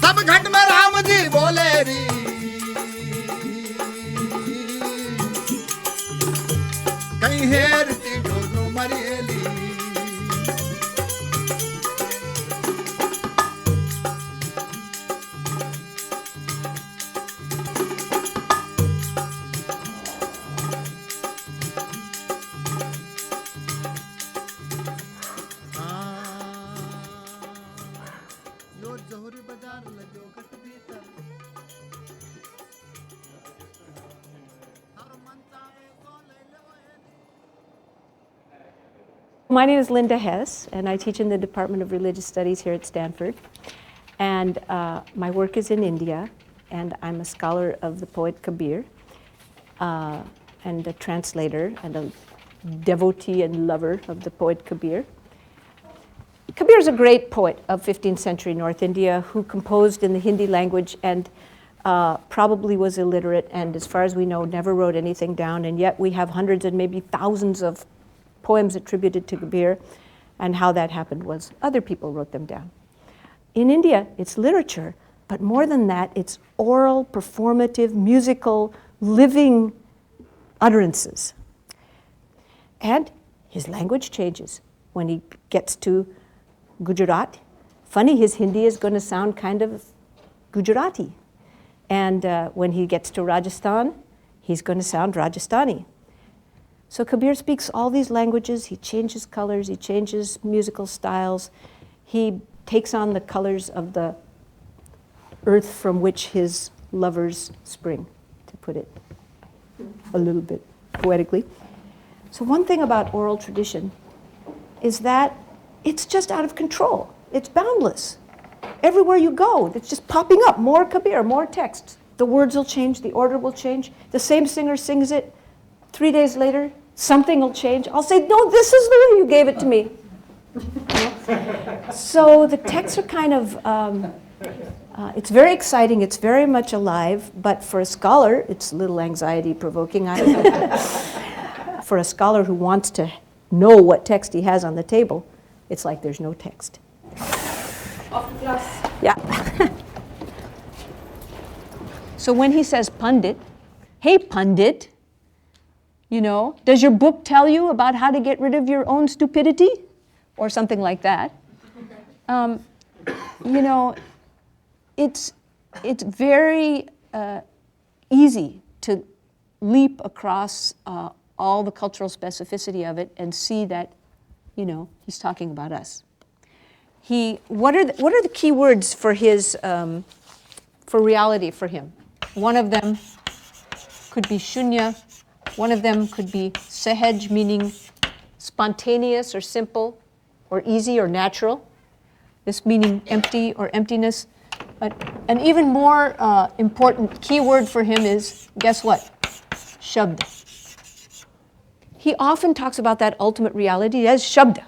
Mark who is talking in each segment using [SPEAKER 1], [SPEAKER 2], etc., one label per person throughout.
[SPEAKER 1] सब घट में राम जी बोले री कहीं हेरती Dolo मरेली
[SPEAKER 2] My name is Linda Hess, and I teach in the Department of Religious Studies here at Stanford. And my work is in India, and I'm a scholar of the poet Kabir, and a translator, and a devotee and lover of the poet Kabir. Kabir is a great poet of 15th century North India who composed in the Hindi language and probably was illiterate, and as far as we know, never wrote anything down, and yet we have hundreds and maybe thousands of poems attributed to Kabir, and how that happened was other people wrote them down. In India, it's literature, but more than that, it's oral, performative, musical, living utterances. And his language changes when he gets to Gujarat. Funny, his Hindi is going to sound kind of Gujarati. And when he gets to Rajasthan, he's going to sound Rajasthani. So Kabir speaks all these languages, he changes colors, he changes musical styles, he takes on the colors of the earth from which his lovers spring, to put it a little bit poetically. So one thing about oral tradition is that it's just out of control. It's boundless. Everywhere you go, it's just popping up, more Kabir, more text. The words will change, the order will change. The same singer sings it. 3 days later, something will change. I'll say, no, this is the way you gave it to me. So the texts are kind of, it's very exciting, it's very much alive, but for a scholar, it's a little anxiety-provoking. I don't know. For a scholar who wants to know what text he has on the table, it's like there's no text.
[SPEAKER 3] Off to class.
[SPEAKER 2] Yeah. So when he says pundit, hey pundit, you know, does your book tell you about how to get rid of your own stupidity? Or something like that. You know, it's very easy to leap across all the cultural specificity of it and see that, you know, he's talking about us. What are the key words for his for reality for him? One of them could be shunya. One of them could be sahaj, meaning spontaneous or simple or easy or natural. This meaning empty or emptiness. But an even more important key word for him is, guess what? Shabd. He often talks about that ultimate reality as shabd.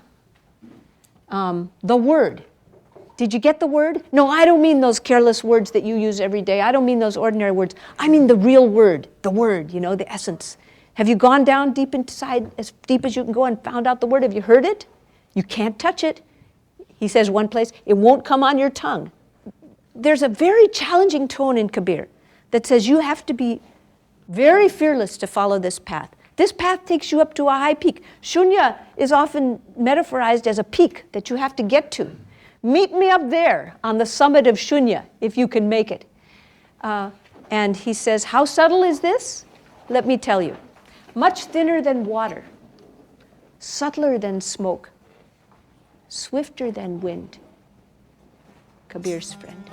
[SPEAKER 2] The word. Did you get the word? No, I don't mean those careless words that you use every day. I don't mean those ordinary words. I mean the real word, the word, you know, the essence. Have you gone down deep inside, as deep as you can go, and found out the word? Have you heard it? You can't touch it. He says one place, it won't come on your tongue. There's a very challenging tone in Kabir that says you have to be very fearless to follow this path. This path takes you up to a high peak. Shunya is often metaphorized as a peak that you have to get to. Meet me up there on the summit of Shunya, if you can make it. And he says, how subtle is this? Let me tell you. Much thinner than water, subtler than smoke, swifter than wind. Kabir's friend.